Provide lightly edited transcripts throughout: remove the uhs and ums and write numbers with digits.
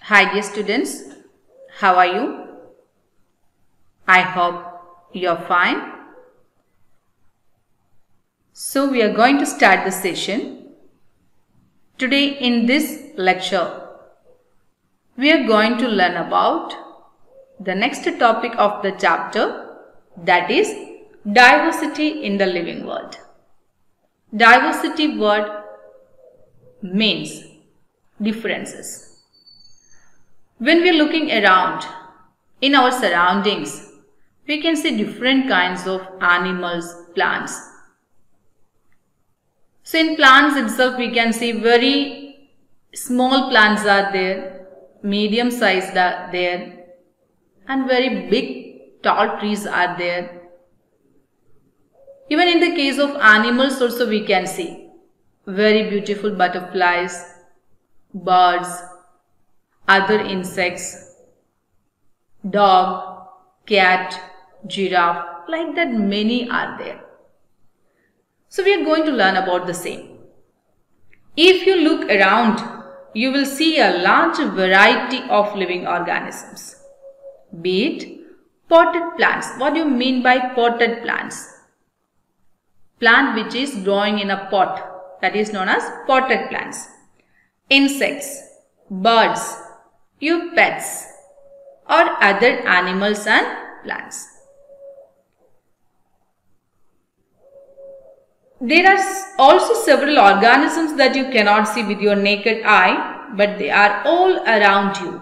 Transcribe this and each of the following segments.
Hi dear students, how are you? I hope you're fine. So we are going to start the session. Today in this lecture, we are going to learn about the next topic of the chapter, that is diversity in the living world. Diversity word means differences. When we are looking around in our surroundings, we can see different kinds of animals, plants. So in plants itself, we can see very small plants are there, medium sized are there, and very big tall trees are there. Even in the case of animals also we can see very beautiful butterflies, birds, other insects, dog, cat, giraffe, like that many are there. So we are going to learn about the same. If you look around, you will see a large variety of living organisms. Be it potted plants. What do you mean by potted plants? Plant which is growing in a pot, that is known as potted plants. Insects, birds, your pets or other animals and plants. There are also several organisms that you cannot see with your naked eye, but they are all around you.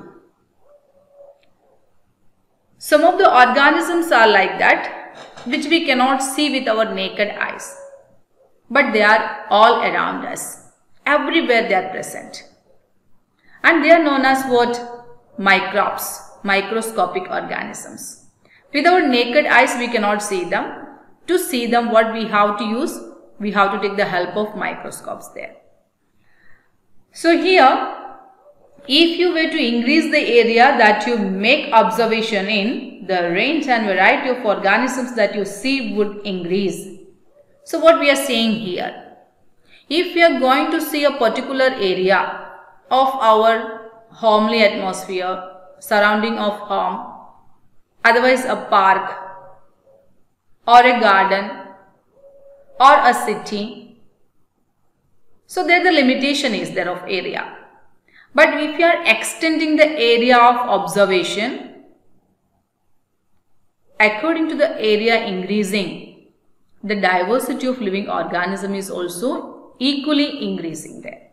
Some of the organisms are like that, which we cannot see with our naked eyes, but they are all around us. Everywhere they are present. And they are known as what? Microbes, microscopic organisms. With our naked eyes we cannot see them. To see them, what we have to use? We have to take the help of microscopes there. So here, if you were to increase the area that you make observation in, the range and variety of organisms that you see would increase. So what we are saying here, if we are going to see a particular area of our homely atmosphere, surrounding of home, otherwise a park or a garden or a city, so there the limitation is there of area. But if you are extending the area of observation, according to the area increasing, the diversity of living organism is also equally increasing there.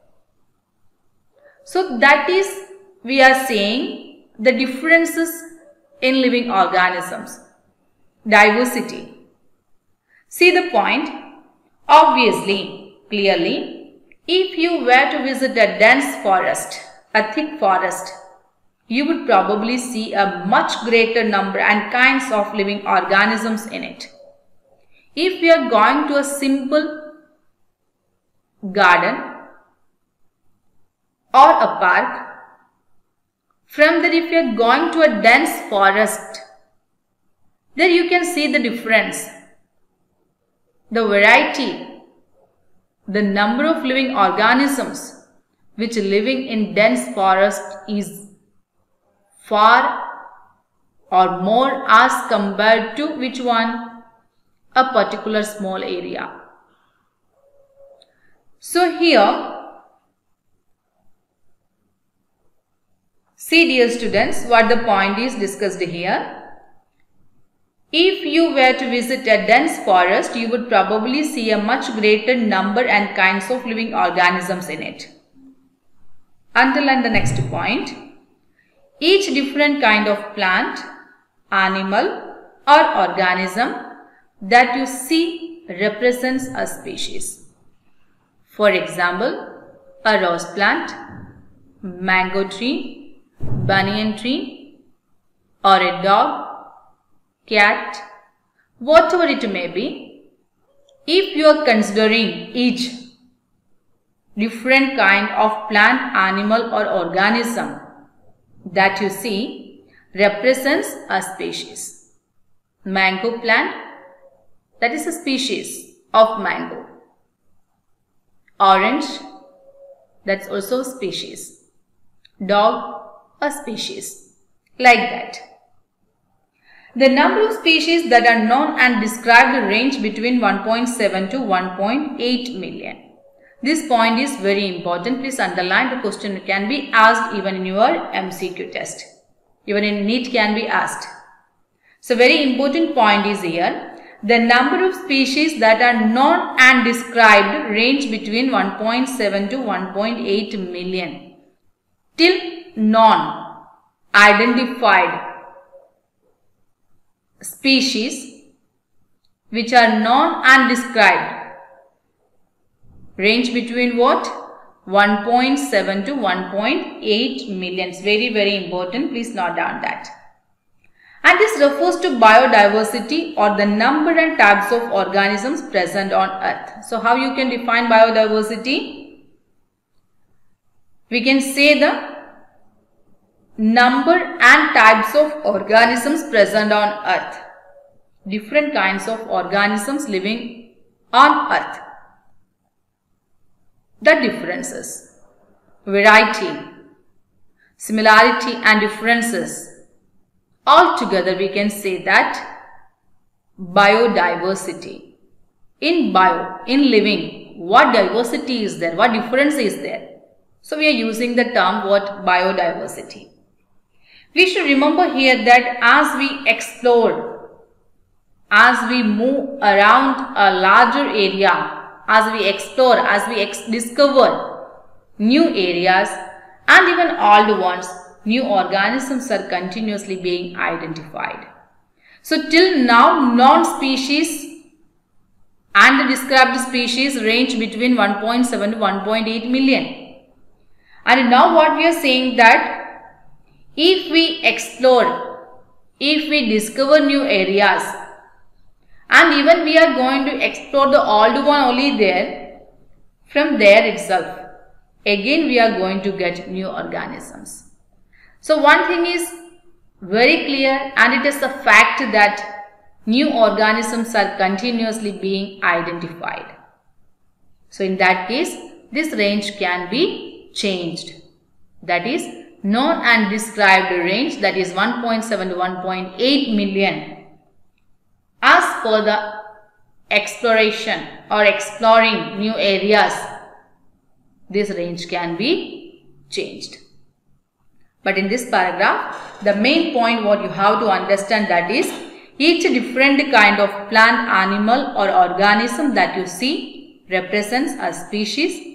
So that is, we are saying the differences in living organisms, diversity. See the point? Obviously, clearly, if you were to visit a dense forest, a thick forest, you would probably see a much greater number and kinds of living organisms in it. If we are going to a simple garden or a park, from there if you are going to a dense forest, there you can see the difference, the variety, the number of living organisms which living in dense forest is far or more as compared to which one? A particular small area. So here, see dear students, what the point is discussed here. If you were to visit a dense forest, you would probably see a much greater number and kinds of living organisms in it. Underline the next point. Each different kind of plant, animal or organism that you see represents a species. For example, a rose plant, mango tree, banyan tree, or a dog, cat, whatever it may be. If you are considering each different kind of plant, animal or organism that you see represents a species. Mango plant, that is a species of mango. Orange, that's also a species. Dog a species. Like that. The number of species that are known and described range between 1.7 to 1.8 million. This point is very important. Please underline. The question can be asked even in your MCQ test. Even in NEET can be asked. So very important point is here. The number of species that are known and described range between 1.7 to 1.8 million. Till known, identified species which are known and described range between what? 1.7 to 1.8 million. It's very, very important. Please note down that. And this refers to biodiversity or the number and types of organisms present on earth. So how you can define biodiversity? We can say the number and types of organisms present on earth. Different kinds of organisms living on earth. The differences, variety, similarity and differences. Altogether we can say that biodiversity. In bio, in living, what diversity is there? What difference is there? So we are using the term what? Biodiversity. We should remember here that as we explore, as we move around a larger area, as we explore, as we discover new areas and even old ones, new organisms are continuously being identified. So till now, known species and the described species range between 1.7 to 1.8 million. And now what we are saying that if we explore, if we discover new areas, and even we are going to explore the old one only there, from there itself, again we are going to get new organisms. So one thing is very clear, and it is a fact that new organisms are continuously being identified. So in that case, this range can be changed. That is known and described range, that is 1.7 to 1.8 million. As per the exploration or exploring new areas, this range can be changed. But in this paragraph, the main point what you have to understand, that is each different kind of plant, animal or organism that you see represents a species,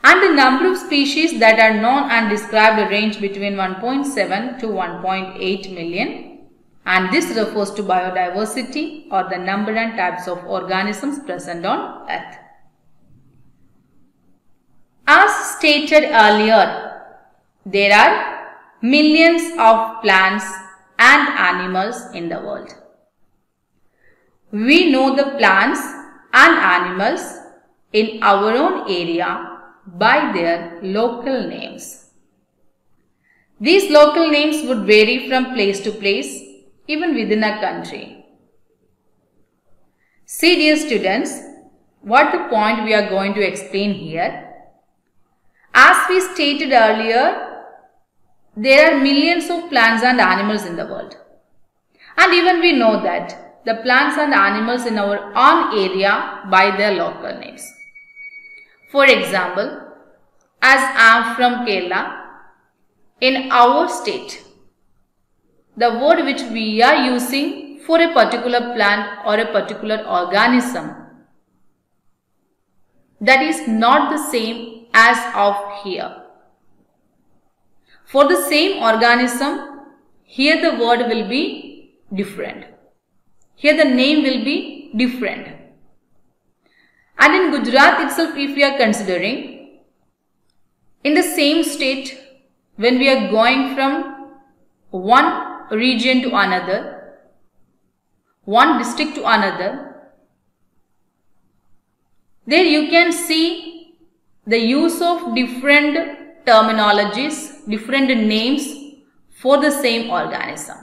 and the number of species that are known and described range between 1.7 to 1.8 million. And this refers to biodiversity or the number and types of organisms present on earth. As stated earlier, there are millions of plants and animals in the world. We know the plants and animals in our own area by their local names. These local names would vary from place to place, even within a country. See dear students, what the point we are going to explain here. As we stated earlier, there are millions of plants and animals in the world. And even we know that the plants and animals in our own area by their local names. For example, as I am from Kerala, in our state, the word which we are using for a particular plant or a particular organism, that is not the same as of here. For the same organism, here the word will be different. Here the name will be different. And in Gujarat itself, if we are considering, in the same state, when we are going from one region to another, one district to another, there you can see the use of different terminologies, different names for the same organism.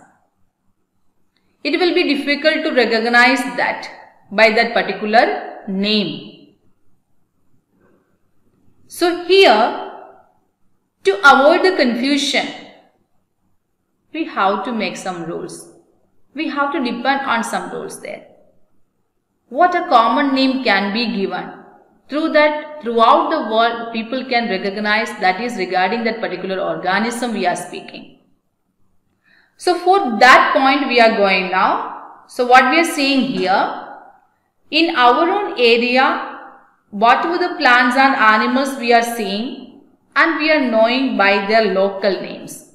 It will be difficult to recognize that by that particular name. So here, to avoid the confusion, we have to make some rules. We have to depend on some rules there. What a common name can be given. Through that, throughout the world, people can recognize that is regarding that particular organism we are speaking. So for that point we are going now. So what we are seeing here, in our own area, whatever the plants and animals we are seeing and we are knowing by their local names.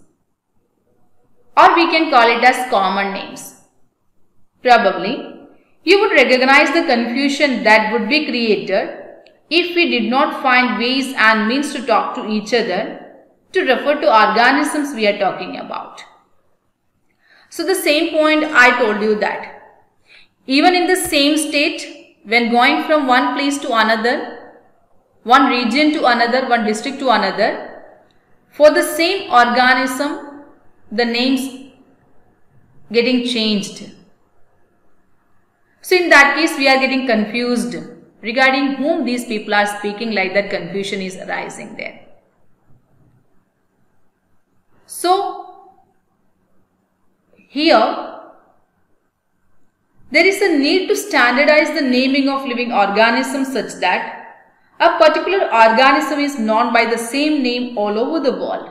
Or we can call it as common names. Probably, you would recognize the confusion that would be created if we did not find ways and means to talk to each other to refer to organisms we are talking about. So the same point I told you that even in the same state, when going from one place to another, one region to another, one district to another, for the same organism, the names getting changed. So in that case, we are getting confused regarding whom these people are speaking, like that confusion is arising there. So here, there is a need to standardize the naming of living organisms such that a particular organism is known by the same name all over the world.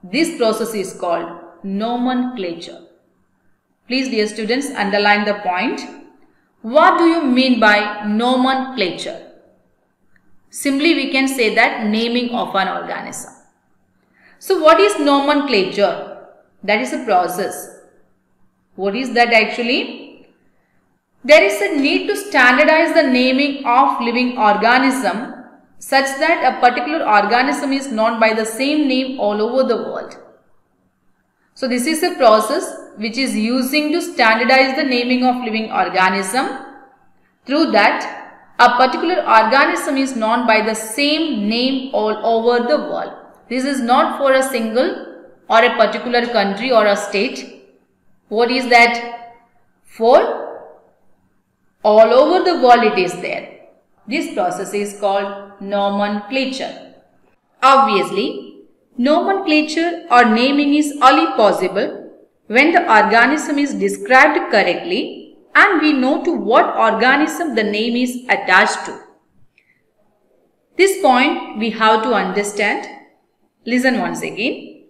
This process is called nomenclature. Please, dear students, underline the point. What do you mean by nomenclature? Simply we can say that naming of an organism. So what is nomenclature? That is a process. What is that actually? There is a need to standardize the naming of living organism such that a particular organism is known by the same name all over the world. So this is a process which is using to standardize the naming of living organism. Through that, a particular organism is known by the same name all over the world. This is not for a single or a particular country or a state. What is that? For all over the world it is there. This process is called nomenclature. Obviously, nomenclature or naming is only possible when the organism is described correctly and we know to what organism the name is attached to. This point we have to understand. Listen once again.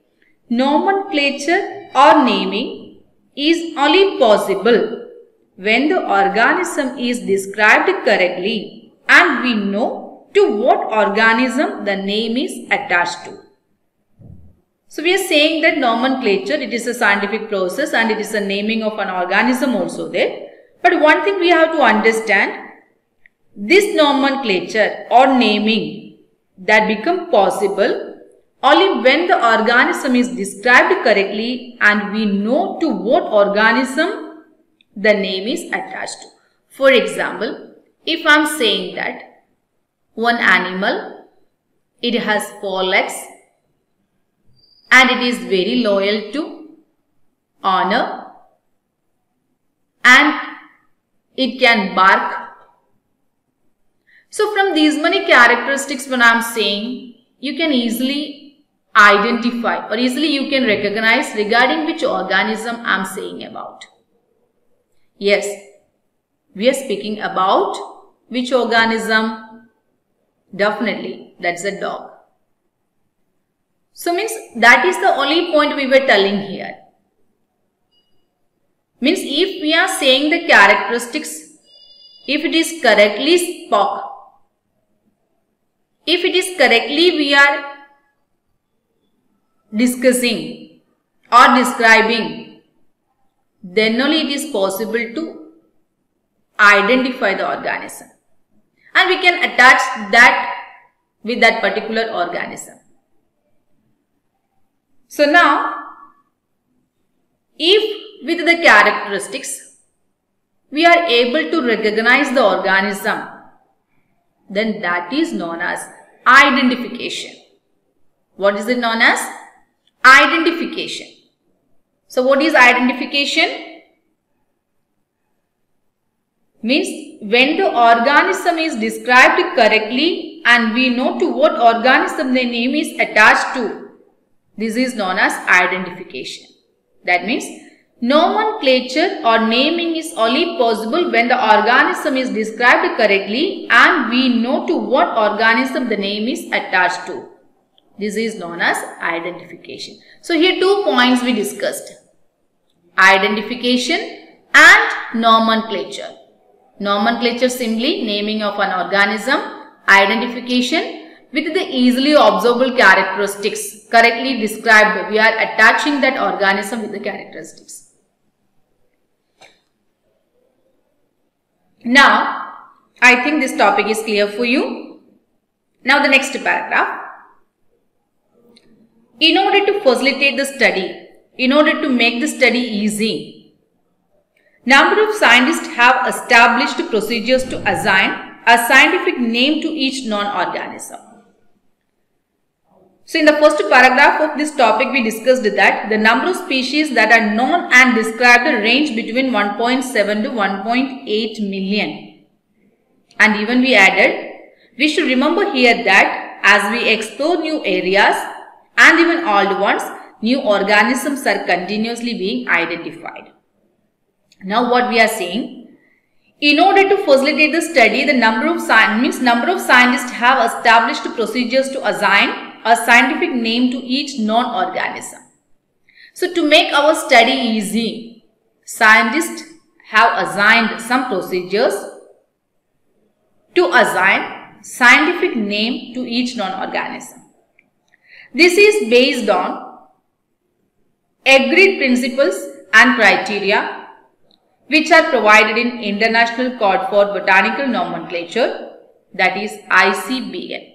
Nomenclature or naming is only possible when the organism is described correctly and we know to what organism the name is attached to. So we are saying that nomenclature, it is a scientific process and it is a naming of an organism also there. But one thing we have to understand, this nomenclature or naming that become possible only when the organism is described correctly and we know to what organism the name is attached to. For example, if I am saying that one animal, it has 4 legs and it is very loyal to owner and it can bark. So from these many characteristics when I am saying, you can easily identify or easily you can recognize regarding which organism I am saying about. Yes, we are speaking about which organism? Definitely, that's a dog. So means that is the only point we were telling here. Means if we are saying the characteristics, if it is correctly spoke, if it is correctly we are discussing or describing, then only it is possible to identify the organism. And we can attach that with that particular organism. So now, if with the characteristics we are able to recognize the organism, then that is known as identification. What is it known as? Identification. So what is identification? Means when the organism is described correctly and we know to what organism the name is attached to, this is known as identification. That means nomenclature or naming is only possible when the organism is described correctly and we know to what organism the name is attached to. This is known as identification. So here 2 points we discussed. Identification and nomenclature. Nomenclature simply naming of an organism. Identification with the easily observable characteristics correctly described. We are attaching that organism with the characteristics. Now, I think this topic is clear for you. Now the next paragraph. In order to facilitate the study, in order to make the study easy, number of scientists have established procedures to assign a scientific name to each non-organism. So in the first paragraph of this topic, we discussed that the number of species that are known and described range between 1.7 to 1.8 million. And even we added, we should remember here that as we explore new areas and even old ones, new organisms are continuously being identified. Now what we are saying, in order to facilitate the study, the number of scientists have established procedures to assign a scientific name to each non-organism. So to make our study easy, scientists have assigned some procedures to assign scientific name to each non-organism. This is based on agreed principles and criteria which are provided in International Code for Botanical Nomenclature, that is ICBN.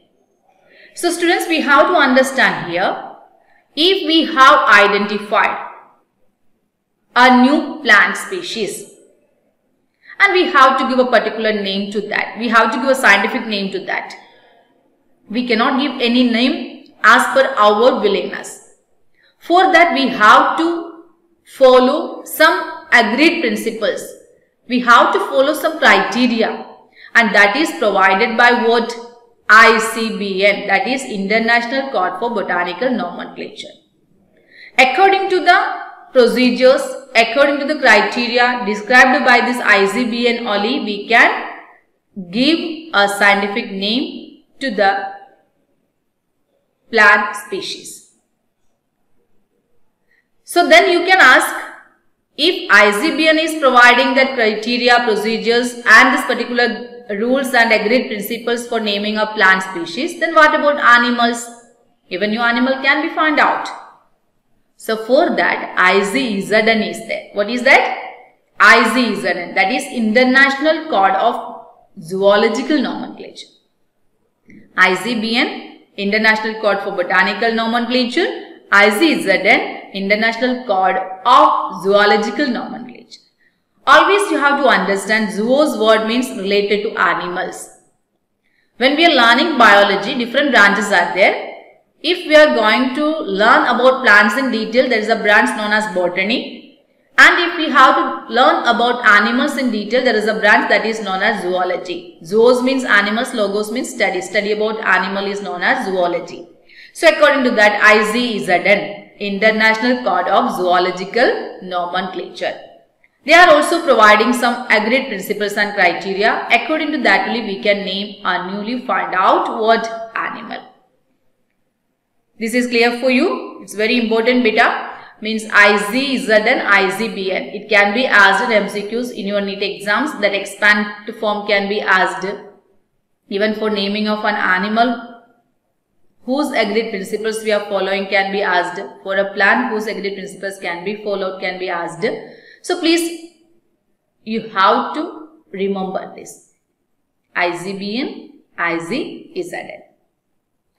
So students, we have to understand here, if we have identified a new plant species and we have to give a particular name to that, we have to give a scientific name to that. We cannot give any name as per our willingness. For that, we have to follow some agreed principles. We have to follow some criteria, and that is provided by what? ICBN, that is International Code for Botanical Nomenclature. According to the procedures, according to the criteria described by this ICBN only, we can give a scientific name to the plant species. So then you can ask, if ICBN is providing that criteria, procedures and this particular rules and agreed principles for naming a plant species, then what about animals? Even new animal can be found out. So for that, ICZN is there. What is that? ICZN, that is International Code of Zoological Nomenclature. ICBN, International Code for Botanical Nomenclature. ICZN, International Code of Zoological Nomenclature. Always you have to understand, zoos word means related to animals. When we are learning biology, different branches are there. If we are going to learn about plants in detail, there is a branch known as botany. And if we have to learn about animals in detail, there is a branch that is known as zoology. Zoos means animals, logos means study. Study about animal is known as zoology. So according to that, ICZN, International Code of Zoological Nomenclature. They are also providing some agreed principles and criteria. According to that only we can name a newly found out what animal. This is clear for you. It's very important beta. Means ICZN, ICBN. It can be asked in MCQs in your NEET exams. That expand form can be asked. Even for naming of an animal, whose agreed principles we are following can be asked. For a plant, whose agreed principles can be followed can be asked. So please, you have to remember this. ICBN, ICZN.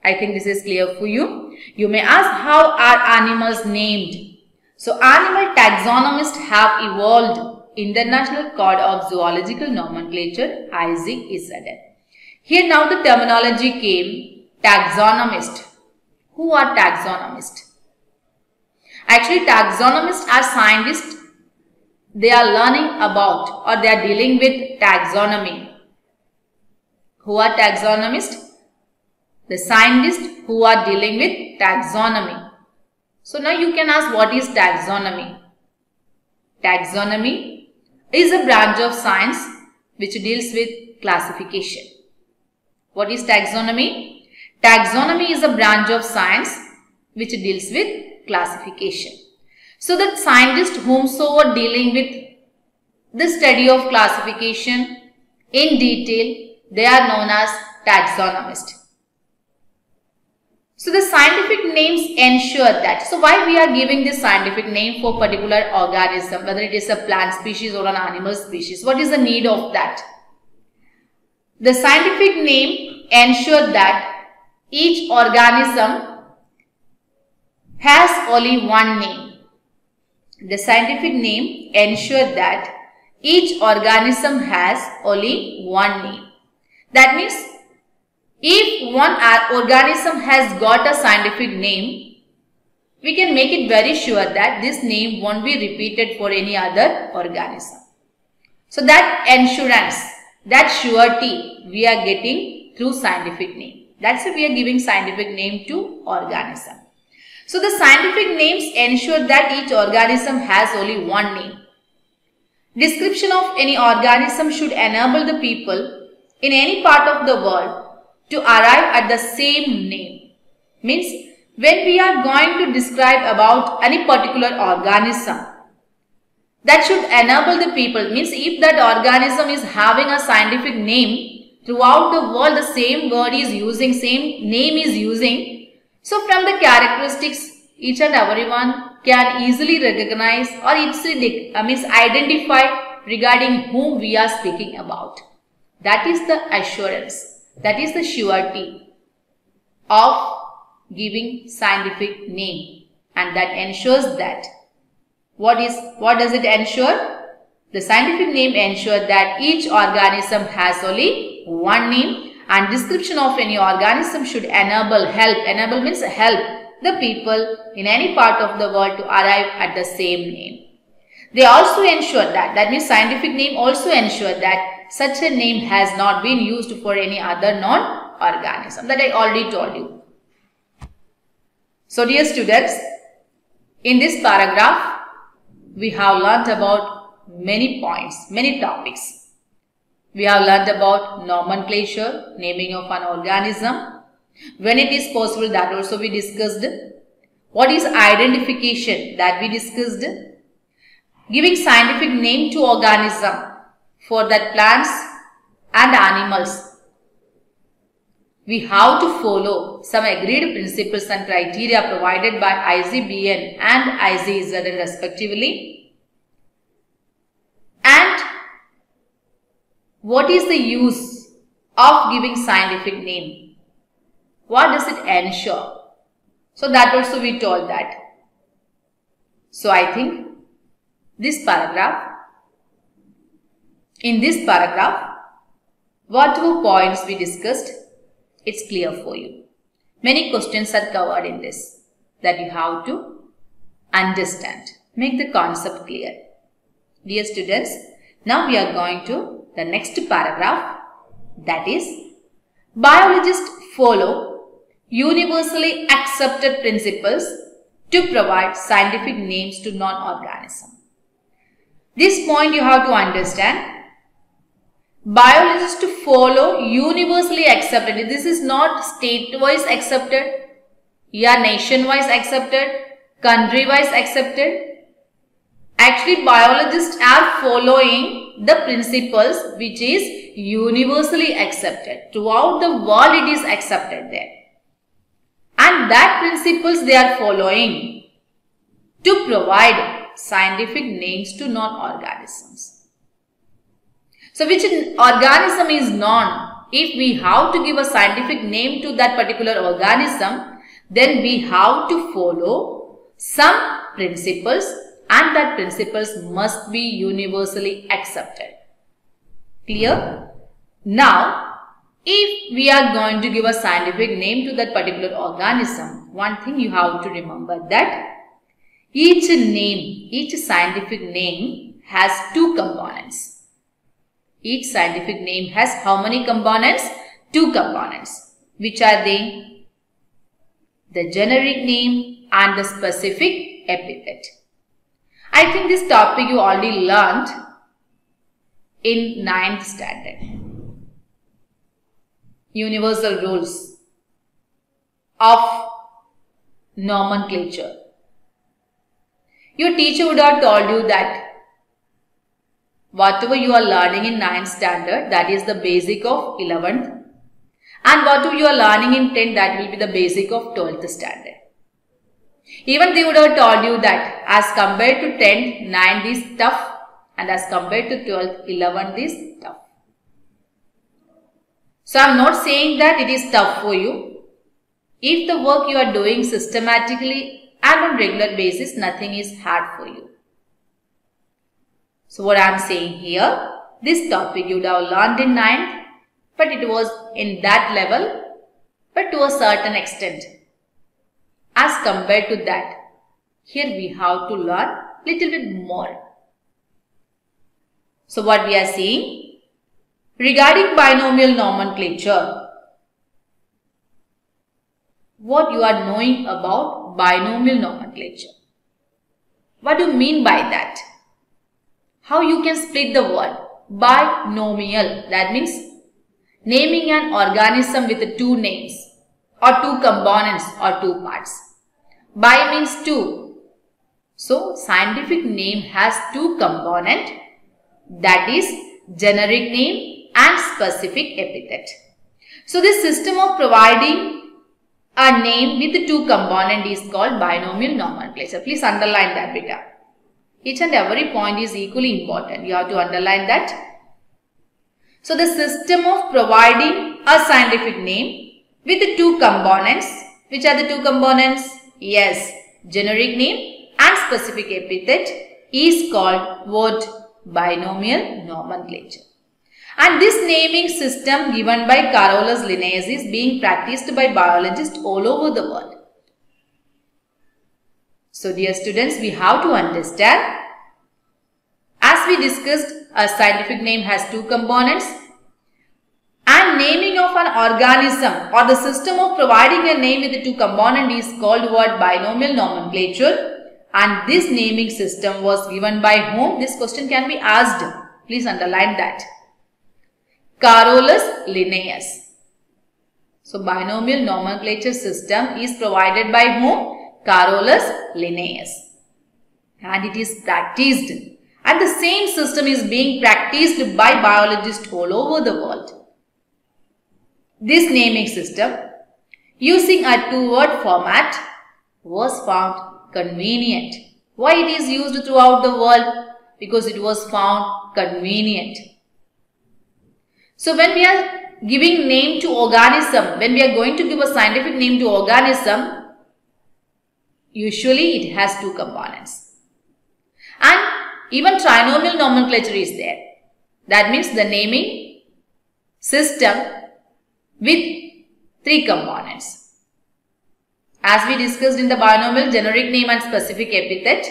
I think this is clear for you. You may ask, how are animals named? So animal taxonomists have evolved International Code of Zoological Nomenclature, ICZN. Here now the terminology came, taxonomist. Who are taxonomists? Actually, taxonomists are scientists. They are learning about or they are dealing with taxonomy. Who are taxonomists? The scientists who are dealing with taxonomy. So now you can ask, what is taxonomy? Taxonomy is a branch of science which deals with classification. What is taxonomy? Taxonomy is a branch of science which deals with classification. So the scientists whomsoever dealing with the study of classification in detail, they are known as taxonomists. So the scientific names ensure that. So why we are giving this scientific name for particular organism, whether it is a plant species or an animal species? What is the need of that? The scientific name ensure that each organism has only one name. The scientific name ensure that each organism has only one name. That means if one organism has got a scientific name, we can make it very sure that this name won't be repeated for any other organism. So that assurance, that surety we are getting through scientific name. That's why we are giving scientific name to organism. So the scientific names ensure that each organism has only one name. Description of any organism should enable the people in any part of the world to arrive at the same name. Means when we are going to describe about any particular organism, that should enable the people. Means if that organism is having a scientific name, throughout the world the same word is using, same name is using. So from the characteristics, each and everyone can easily recognize or easily identify regarding whom we are speaking about. That is the assurance. That is the surety of giving scientific name, and that ensures that what does it ensure? The scientific name ensures that each organism has only one name, and description of any organism should enable means help the people in any part of the world to arrive at the same name. They also ensure that means scientific name also ensure that such a name has not been used for any other non-organism. That I already told you. So dear students, in this paragraph, we have learnt about many points, many topics. We have learnt about nomenclature, naming of an organism. When it is possible, that also we discussed. What is identification, that we discussed. Giving scientific name to organism for that plants and animals. We have to follow some agreed principles and criteria provided by ICBN and ICZN respectively. And what is the use of giving scientific name? What does it ensure? So that also we told that. So I think in this paragraph, whatever points we discussed, it's clear for you. Many questions are covered in this that you have to understand. Make the concept clear. Dear students, now we are going to the next paragraph, that is, biologists follow universally accepted principles to provide scientific names to non-organisms. This point you have to understand. Biologists follow universally accepted. This is not state-wise accepted, nation-wise accepted, country-wise accepted. Actually, biologists are following the principles which is universally accepted. Throughout the world it is accepted there. And that principles they are following to provide scientific names to non-organisms. So which organism is non? If we have to give a scientific name to that particular organism, then we have to follow some principles, and that principles must be universally accepted. Clear? Now, if we are going to give a scientific name to that particular organism, one thing you have to remember that each scientific name has two components. Each scientific name has how many components? Two components. Which are they? The generic name and the specific epithet. I think this topic you already learned in 9th standard. Universal rules of nomenclature. Your teacher would have told you that whatever you are learning in 9th standard, that is the basic of 11th, and whatever you are learning in 10th, that will be the basic of 12th standard. Even they would have told you that as compared to 10th, 9th is tough, and as compared to 12th, 11th is tough. So I am not saying that it is tough for you. If the work you are doing systematically and on regular basis, nothing is hard for you. So what I am saying here, this topic you would have learned in 9th, but it was in that level, but to a certain extent. As compared to that, here we have to learn little bit more. So what we are seeing? Regarding binomial nomenclature, what you are knowing about binomial nomenclature? What do you mean by that? How you can split the word binomial? That means naming an organism with two names or two components or two parts. Bi means two. So scientific name has two components, that is generic name and specific epithet. So this system of providing a name with the two components is called binomial nomenclature. Please underline that beta. Each and every point is equally important. You have to underline that. So the system of providing a scientific name with the two components. Which are the two components? Yes, generic name and specific epithet is called what? Binomial nomenclature. And this naming system given by Carolus Linnaeus is being practiced by biologists all over the world. So dear students, we have to understand, as we discussed, a scientific name has two components, and naming of an organism or the system of providing a name with the two components is called what? Binomial nomenclature. And this naming system was given by whom? This question can be asked. Please underline that. Carolus Linnaeus. So binomial nomenclature system is provided by whom? Carolus Linnaeus. And it is practiced. And the same system is being practiced by biologists all over the world. This naming system using a two-word format was found convenient. Why it is used throughout the world? Because it was found convenient. So when we are giving name to organism, when we are going to give a scientific name to organism, usually it has two components. And even trinomial nomenclature is there. That means the naming system with three components. As we discussed in the binomial, generic name and specific epithet.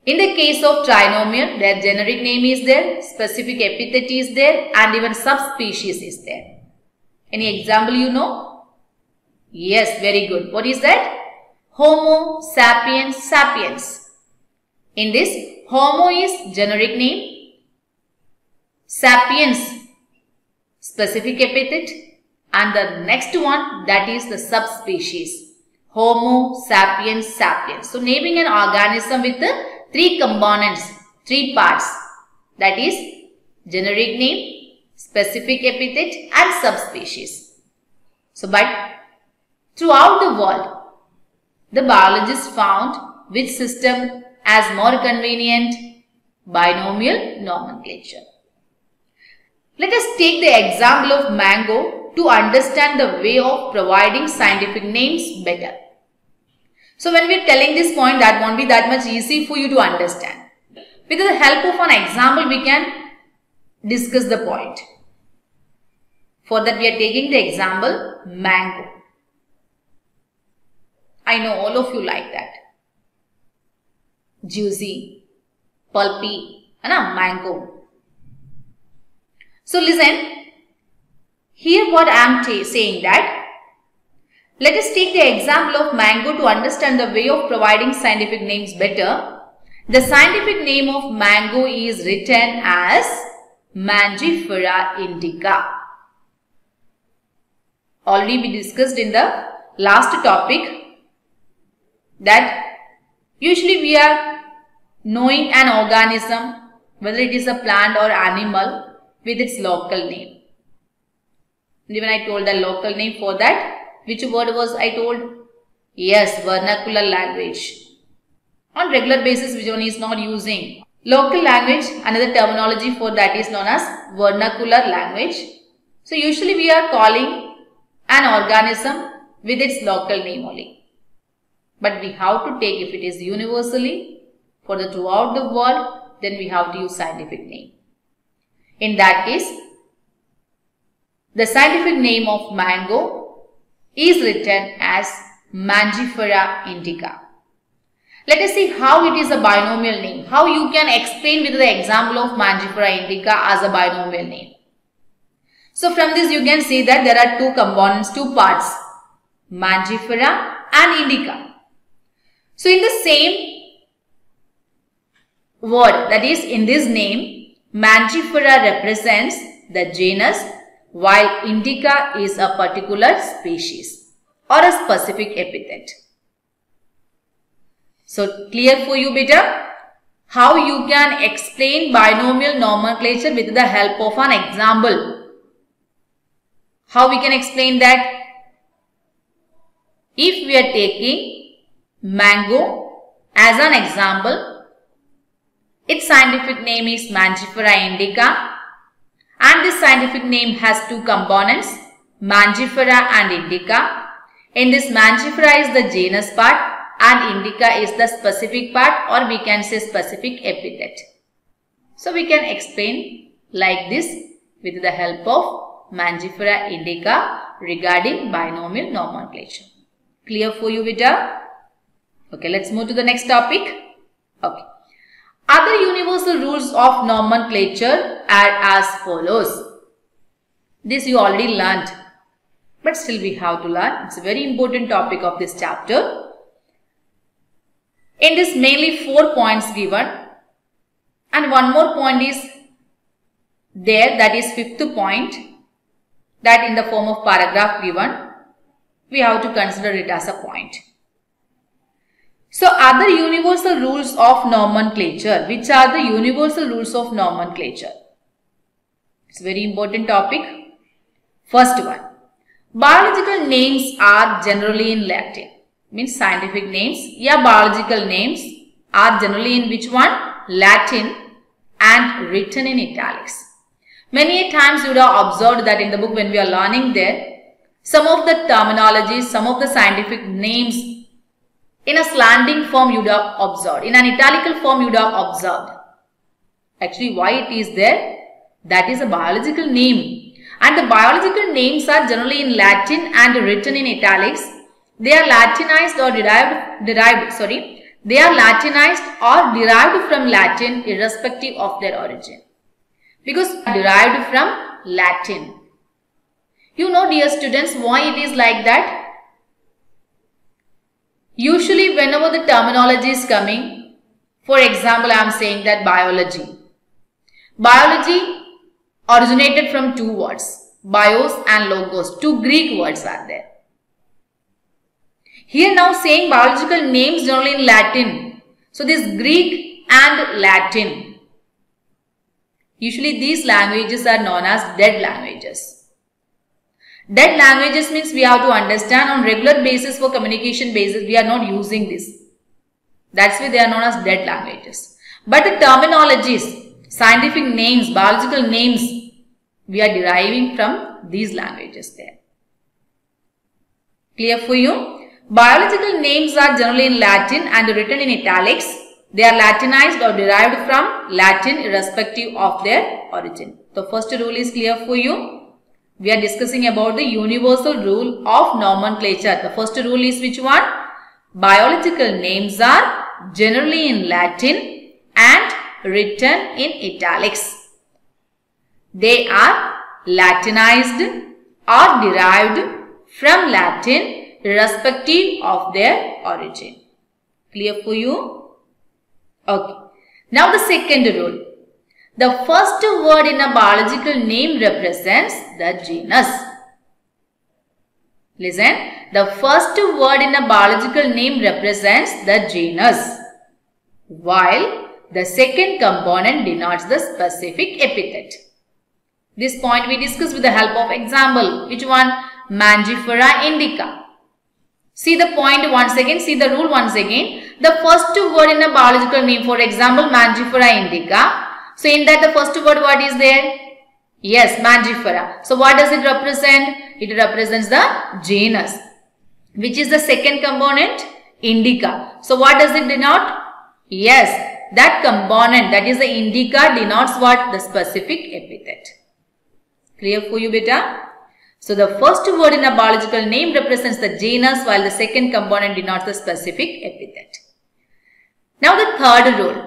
In the case of trinomial, their generic name is there, specific epithet is there, and even subspecies is there. Any example you know? Yes, very good. What is that? Homo sapiens sapiens. In this, Homo is generic name, sapiens specific epithet, and the next one, that is the subspecies, Homo sapiens sapiens. So naming an organism with the three components, three parts, that is generic name, specific epithet and subspecies. So but throughout the world, the biologists found which system as more convenient? Binomial nomenclature. Let us take the example of mango to understand the way of providing scientific names better. So when we are telling this point, that won't be that much easy for you to understand. With the help of an example, we can discuss the point. For that, we are taking the example mango. I know all of you like that. Juicy, pulpy, mango. So listen, here what I am saying that Let us take the example of mango to understand the way of providing scientific names better. The scientific name of mango is written as Mangifera indica. Already we discussed in the last topic that usually we are knowing an organism, whether it is a plant or animal, with its local name. And even I told the local name for that. Which word was I told? Yes, vernacular language. On regular basis, which one is not using? Local language, another terminology for that is known as vernacular language. So usually we are calling an organism with its local name only. But we have to take, if it is universally for the throughout the world, then we have to use scientific name. In that case, the scientific name of mango is written as Mangifera indica. Let us see how it is a binomial name. How you can explain with the example of Mangifera indica as a binomial name. So from this you can see that there are two components, two parts, Mangifera and indica. So in the same word, that is in this name, Mangifera represents the genus, while indica is a particular species or a specific epithet. So clear for you beta? How you can explain binomial nomenclature with the help of an example. How we can explain that? If we are taking mango as an example, its scientific name is Mangifera indica. And this scientific name has two components, Mangifera and indica. In this, Mangifera is the genus part and indica is the specific part, or we can say specific epithet. So we can explain like this with the help of Mangifera indica regarding binomial nomenclature. Clear for you, Vita? Okay, let's move to the next topic. Okay. Other universal rules of nomenclature are as follows. This you already learnt, but still we have to learn. It's a very important topic of this chapter. In this mainly 4 points given, and one more point is there, that is 5th point, that in the form of paragraph given, we have to consider it as a point. So other universal rules of nomenclature. Which are the universal rules of nomenclature? It's a very important topic. First one, biological names are generally in Latin. Means scientific names, yeah, biological names are generally in which one? Latin, and written in italics. Many a times you would have observed that in the book when we are learning there, some of the terminologies, some of the scientific names in a slanting form you would have observed. In an italical form you would have observed. Actually why it is there? That is a biological name. And the biological names are generally in Latin and written in italics. They are Latinized or They are Latinized or derived from Latin irrespective of their origin. Because derived from Latin. You know, dear students, why it is like that? Usually whenever the terminology is coming, for example, I am saying that biology. Biology originated from two words, bios and logos. Two Greek words are there. Here now saying biological names generally in Latin. So this Greek and Latin. Usually these languages are known as dead languages. Dead languages means we have to understand on regular basis for communication basis. We are not using this. That's why they are known as dead languages. But the terminologies, scientific names, biological names, we are deriving from these languages there. Clear for you? Biological names are generally in Latin and written in italics. They are Latinized or derived from Latin irrespective of their origin. The first rule is clear for you. We are discussing about the universal rule of nomenclature. The first rule is which one? Biological names are generally in Latin and written in italics. They are Latinized or derived from Latin irrespective of their origin. Clear for you? Okay. Now the second rule. The first word in a biological name represents the genus. Listen. The first word in a biological name represents the genus, while the second component denotes the specific epithet. This point we discussed with the help of example. Which one? Mangifera indica. See the point once again. See the rule once again. The first word in a biological name, for example, Mangifera indica. So in that the first word what is there? Yes, Mangifera. So what does it represent? It represents the genus. Which is the second component? Indica. So what does it denote? Yes, that component, that is the indica, denotes what? The specific epithet. Clear for you, beta? So the first word in a biological name represents the genus, while the second component denotes the specific epithet. Now the third rule.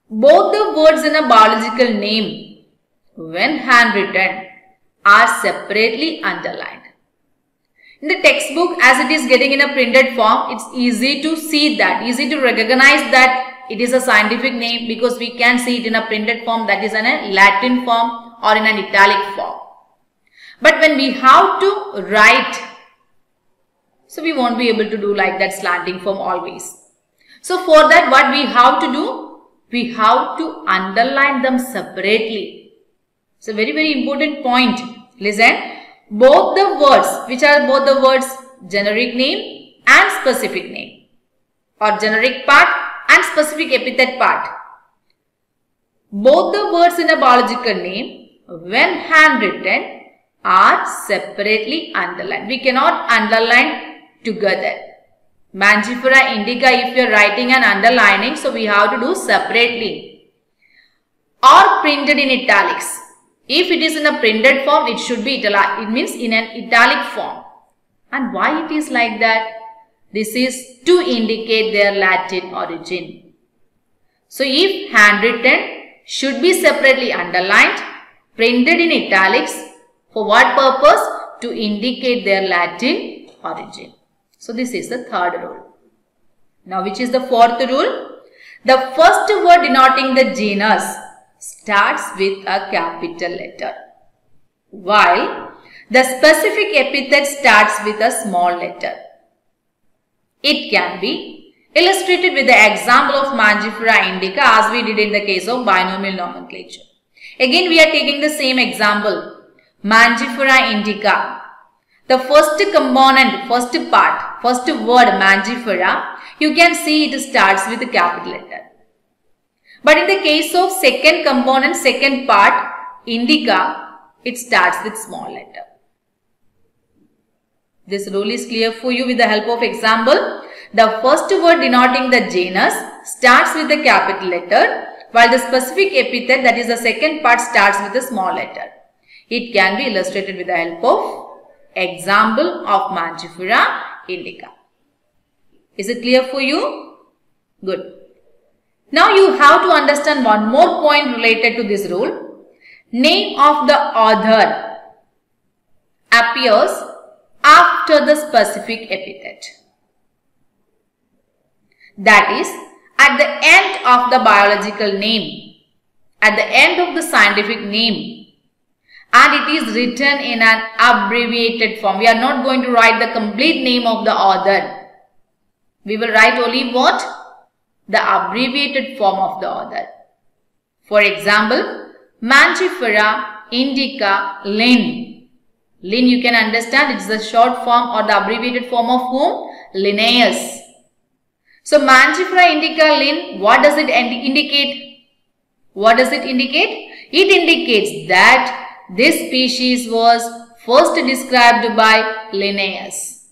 Both the words in a biological name, when handwritten, are separately underlined. In the textbook, as it is getting in a printed form, it's easy to see that, easy to recognize that it is a scientific name because we can see it in a printed form, that is in a Latin form or in an italic form. But when we have to write, so we won't be able to do like that slanting form always. So for that, what we have to do? We have to underline them separately. It's a very, very important point. Listen. Both the words, which are both the words? Generic name and specific name, or generic part and specific epithet part. Both the words in a biological name, when handwritten, are separately underlined. We cannot underline together. Mangifera indica, if you are writing and underlining, so we have to do separately. Or printed in italics. If it is in a printed form, it should be italic. It means in an italic form. And why it is like that? This is to indicate their Latin origin. So if handwritten, should be separately underlined, printed in italics. For what purpose? To indicate their Latin origin. So this is the third rule. Now which is the fourth rule? The first word denoting the genus starts with a capital letter, while the specific epithet starts with a small letter. It can be illustrated with the example of Mangifera indica as we did in the case of binomial nomenclature. Again we are taking the same example. Mangifera indica. The first component, first part, first word Mangifera, you can see it starts with a capital letter. But in the case of second component, second part, indica, it starts with small letter. This rule is clear for you with the help of example. The first word denoting the genus starts with the capital letter, while the specific epithet, that is the second part, starts with a small letter. It can be illustrated with the help of example of Mangifera indica. Is it clear for you? Good. Now you have to understand one more point related to this rule. Name of the author appears after the specific epithet. That is, at the end of the biological name, at the end of the scientific name, and it is written in an abbreviated form. We are not going to write the complete name of the author. We will write only what? The abbreviated form of the author. For example, Mangifera indica Linn. Linn, you can understand, it is the short form or the abbreviated form of whom? Linnaeus. So Mangifera indica Linn, what does it indicate? What does it indicate? It indicates that this species was first described by Linnaeus.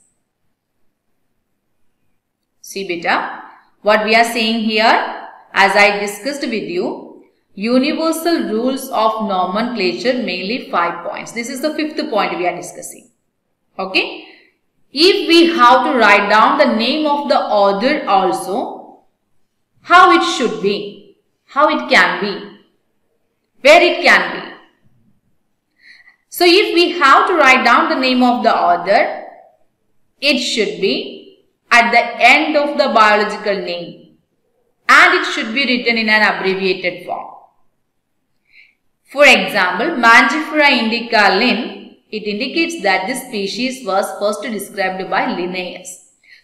See beta, what we are saying here, as I discussed with you, universal rules of nomenclature, mainly 5 points. This is the 5th point we are discussing. Okay. If we have to write down the name of the author also, how it should be, how it can be, where it can be. So if we have to write down the name of the author, it should be at the end of the biological name and it should be written in an abbreviated form. For example, Mangifera indica Linn, it indicates that this species was first described by Linnaeus.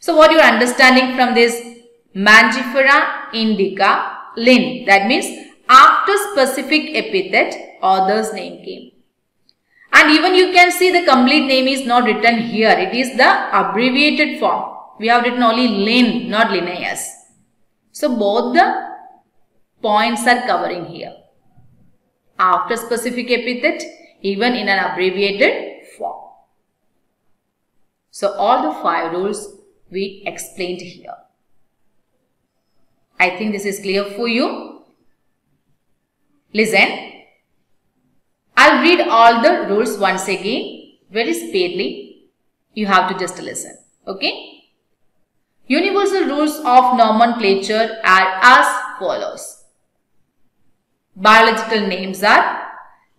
So what you are understanding from this? Mangifera indica Linn, that means after specific epithet, author's name came. And even you can see the complete name is not written here. It is the abbreviated form. We have written only Linn, not Linnaeus. So both the points are covering here. After specific epithet, even in an abbreviated form. So all the 5 rules we explained here. I think this is clear for you. Listen. I'll read all the rules once again, very speedily. You have to just listen. Okay? Universal rules of nomenclature are as follows. Biological names are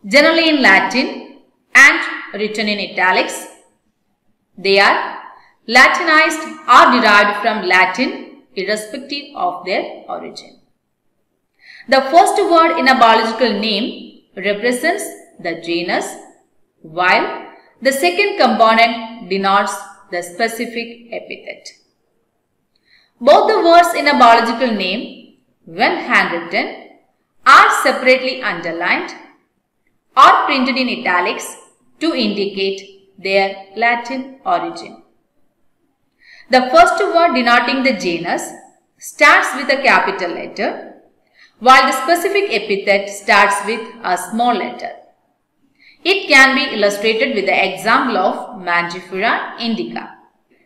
generally in Latin and written in italics. They are Latinized or derived from Latin irrespective of their origin. The first word in a biological name represents the genus, while the second component denotes the specific epithet. Both the words in a biological name, when handwritten, are separately underlined or printed in italics to indicate their Latin origin. The first word denoting the genus starts with a capital letter, while the specific epithet starts with a small letter. It can be illustrated with the example of Mangifera indica.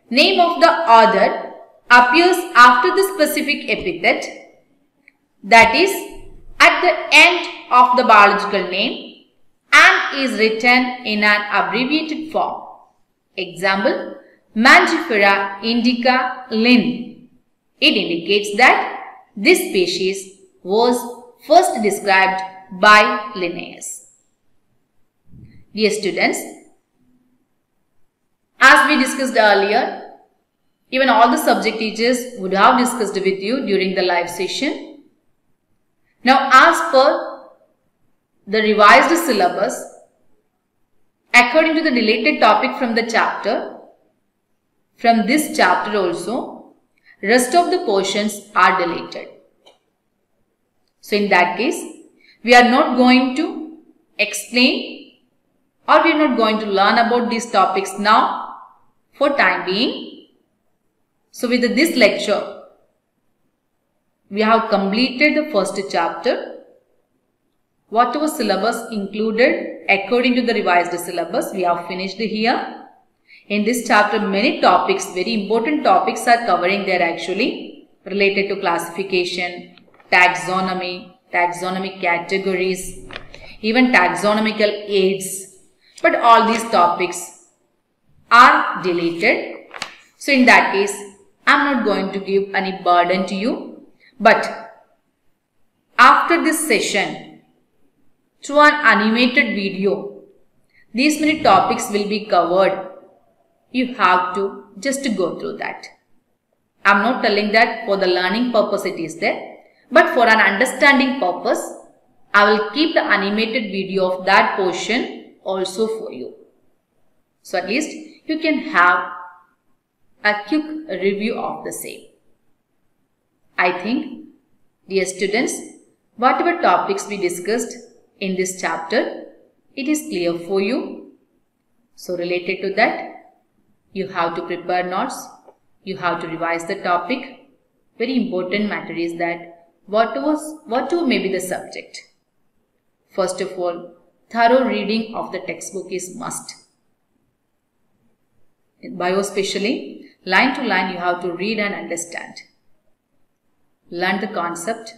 Name of the author appears after the specific epithet, that is at the end of the biological name, and is written in an abbreviated form. Example, Mangifera indica Linn. It indicates that this species was first described by Linnaeus. Dear students, as we discussed earlier, even all the subject teachers would have discussed with you during the live session. Now, as per the revised syllabus, according to the deleted topic from the chapter, from this chapter also, rest of the portions are deleted. So, in that case, we are not going to explain or we are not going to learn about these topics now for time being. So, with this lecture, we have completed the first chapter. Whatever syllabus included according to the revised syllabus, we have finished here. In this chapter, many topics, very important topics are covering there actually, related to classification, taxonomy, taxonomic categories, even taxonomical aids. But all these topics are deleted. So in that case, I am not going to give any burden to you. But after this session, through an animated video, these many topics will be covered. You have to just go through that. I am not telling that for the learning purpose it is there, but for an understanding purpose, I will keep the animated video of that portion also for you. So at least you can have a quick review of the same. I think, dear students, whatever topics we discussed in this chapter, it is clear for you. So related to that, you have to prepare notes, you have to revise the topic. Very important matter is that whatever may be the subject. First of all, thorough reading of the textbook is must. In bio especially, line to line you have to read and understand. Learn the concept.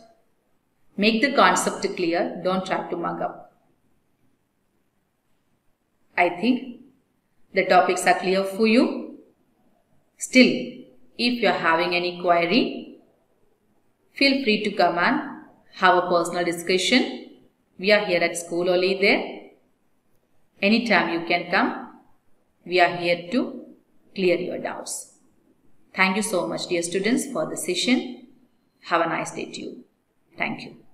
Make the concept clear. Don't try to mug up. I think the topics are clear for you. Still, if you are having any query, feel free to come and have a personal discussion. We are here at school only there. Anytime you can come. We are here to clear your doubts. Thank you so much, dear students, for the session. Have a nice day to you. Thank you.